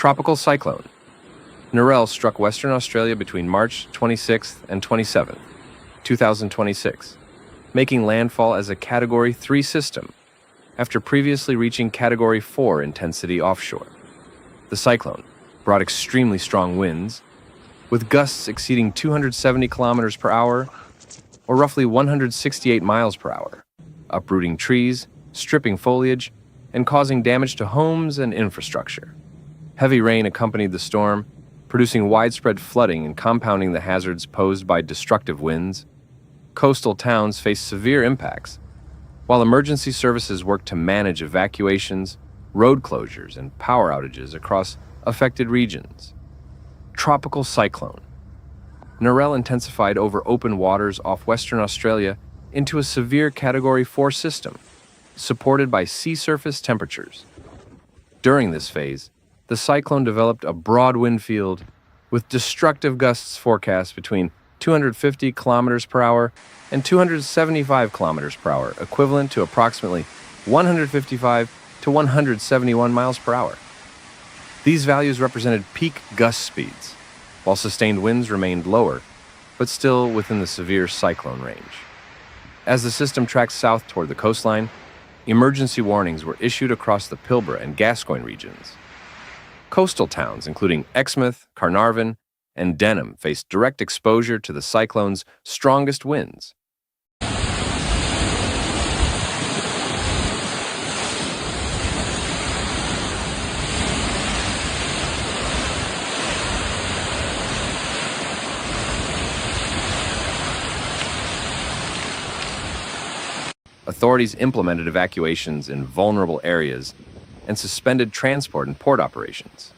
Tropical cyclone. Narelle struck Western Australia between March 26th and 27th, 2026, making landfall as a Category 3 system, after previously reaching Category 4 intensity offshore. The cyclone brought extremely strong winds, with gusts exceeding 270 kilometers per hour, or roughly 168 miles per hour, uprooting trees, stripping foliage, and causing damage to homes and infrastructure. Heavy rain accompanied the storm, producing widespread flooding and compounding the hazards posed by destructive winds. Coastal towns faced severe impacts, while emergency services worked to manage evacuations, road closures, and power outages across affected regions. Tropical cyclone. Narelle intensified over open waters off Western Australia into a severe Category 4 system, supported by sea surface temperatures. During this phase, the cyclone developed a broad wind field with destructive gusts forecast between 250 kilometers per hour and 275 kilometers per hour, equivalent to approximately 155 to 171 miles per hour. These values represented peak gust speeds, while sustained winds remained lower, but still within the severe cyclone range. As the system tracked south toward the coastline, emergency warnings were issued across the Pilbara and Gascoyne regions. Coastal towns, including Exmouth, Carnarvon, and Denham, faced direct exposure to the cyclone's strongest winds. Authorities implemented evacuations in vulnerable areas and suspended transport and port operations.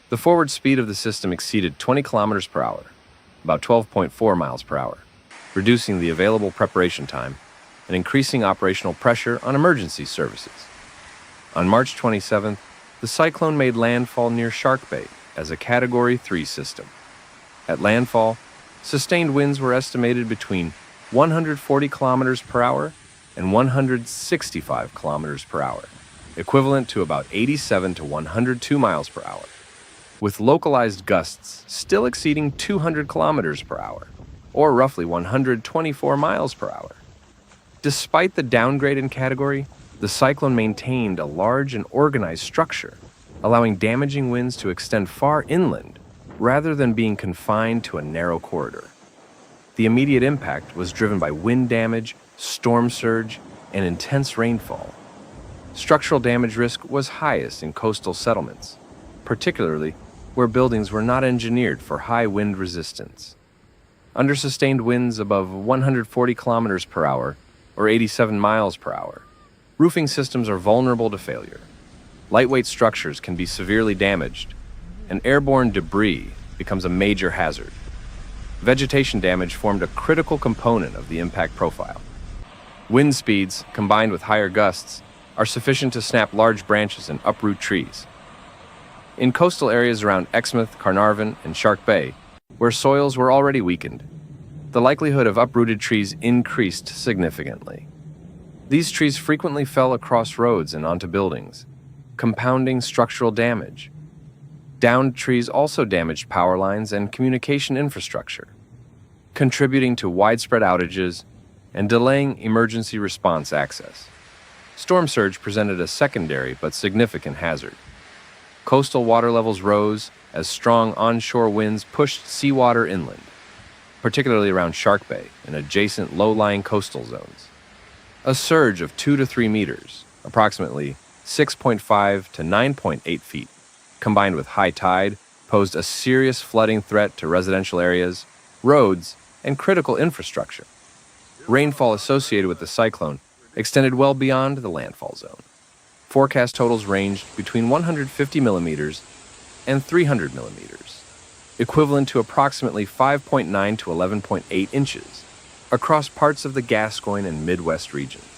The forward speed of the system exceeded 20 kilometers per hour, about 12.4 miles per hour, reducing the available preparation time and increasing operational pressure on emergency services. On March 27th, the cyclone made landfall near Shark Bay as a Category 3 system. At landfall, sustained winds were estimated between 140 kilometers per hour and 165 kilometers per hour, equivalent to about 87 to 102 miles per hour, with localized gusts still exceeding 200 kilometers per hour, or roughly 124 miles per hour. Despite the downgrade in category, the cyclone maintained a large and organized structure, allowing damaging winds to extend far inland rather than being confined to a narrow corridor. The immediate impact was driven by wind damage, storm surge, and intense rainfall. Structural damage risk was highest in coastal settlements, particularly where buildings were not engineered for high wind resistance. Under sustained winds above 140 kilometers per hour or 87 miles per hour, roofing systems are vulnerable to failure. Lightweight structures can be severely damaged, and airborne debris becomes a major hazard. Vegetation damage formed a critical component of the impact profile. Wind speeds, combined with higher gusts, are sufficient to snap large branches and uproot trees. In coastal areas around Exmouth, Carnarvon, and Shark Bay, where soils were already weakened, the likelihood of uprooted trees increased significantly. These trees frequently fell across roads and onto buildings, compounding structural damage. Downed trees also damaged power lines and communication infrastructure, contributing to widespread outages and delaying emergency response access. Storm surge presented a secondary but significant hazard. Coastal water levels rose as strong onshore winds pushed seawater inland, particularly around Shark Bay and adjacent low-lying coastal zones. A surge of 2 to 3 meters, approximately 6.5 to 9.8 feet, combined with high tide, posed a serious flooding threat to residential areas, roads, and critical infrastructure. Rainfall associated with the cyclone extended well beyond the landfall zone. Forecast totals ranged between 150 millimeters and 300 millimeters, equivalent to approximately 5.9 to 11.8 inches, across parts of the Gascoyne and Midwest regions.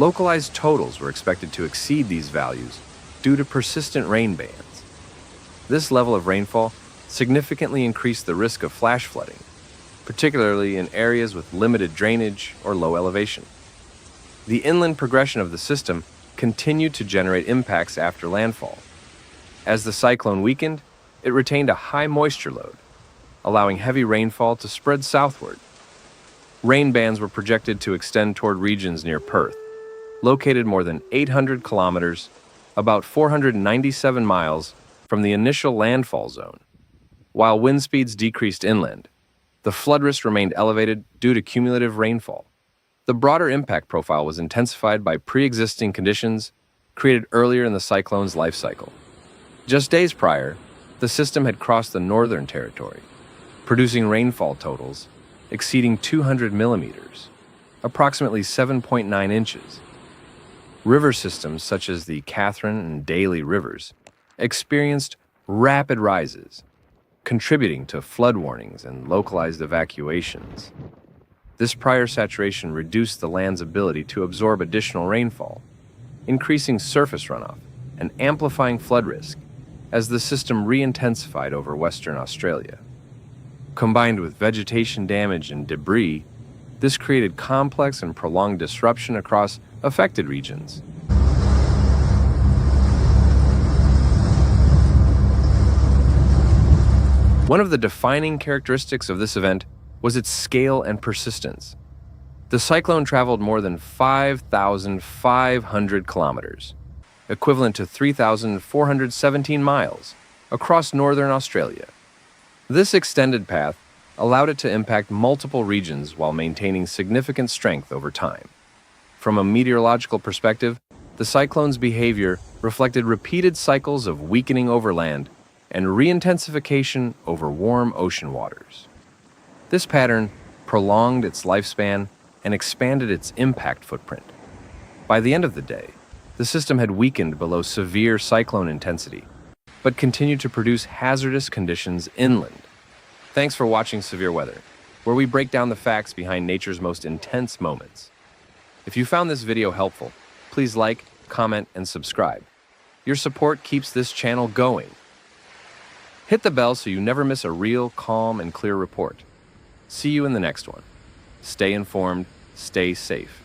Localized totals were expected to exceed these values due to persistent rain bands. This level of rainfall significantly increased the risk of flash flooding, particularly in areas with limited drainage or low elevation. The inland progression of the system continued to generate impacts after landfall. As the cyclone weakened, it retained a high moisture load, allowing heavy rainfall to spread southward. Rain bands were projected to extend toward regions near Perth, located more than 800 kilometers, about 497 miles from the initial landfall zone. While wind speeds decreased inland, the flood risk remained elevated due to cumulative rainfall. The broader impact profile was intensified by pre-existing conditions created earlier in the cyclone's life cycle. Just days prior, the system had crossed the Northern Territory, producing rainfall totals exceeding 200 millimeters, approximately 7.9 inches. River systems such as the Catherine and Daly rivers experienced rapid rises, contributing to flood warnings and localized evacuations. This prior saturation reduced the land's ability to absorb additional rainfall, increasing surface runoff and amplifying flood risk as the system re-intensified over Western Australia. Combined with vegetation damage and debris, this created complex and prolonged disruption across affected regions. One of the defining characteristics of this event was its scale and persistence. The cyclone traveled more than 5,500 kilometers, equivalent to 3,417 miles, across northern Australia. This extended path allowed it to impact multiple regions while maintaining significant strength over time. From a meteorological perspective, the cyclone's behavior reflected repeated cycles of weakening over land and re-intensification over warm ocean waters. This pattern prolonged its lifespan and expanded its impact footprint. By the end of the day, the system had weakened below severe cyclone intensity, but continued to produce hazardous conditions inland. Thanks for watching Severe Weather, where we break down the facts behind nature's most intense moments. If you found this video helpful, please like, comment, and subscribe. Your support keeps this channel going. Hit the bell so you never miss a real, calm, and clear report. See you in the next one. Stay informed, stay safe.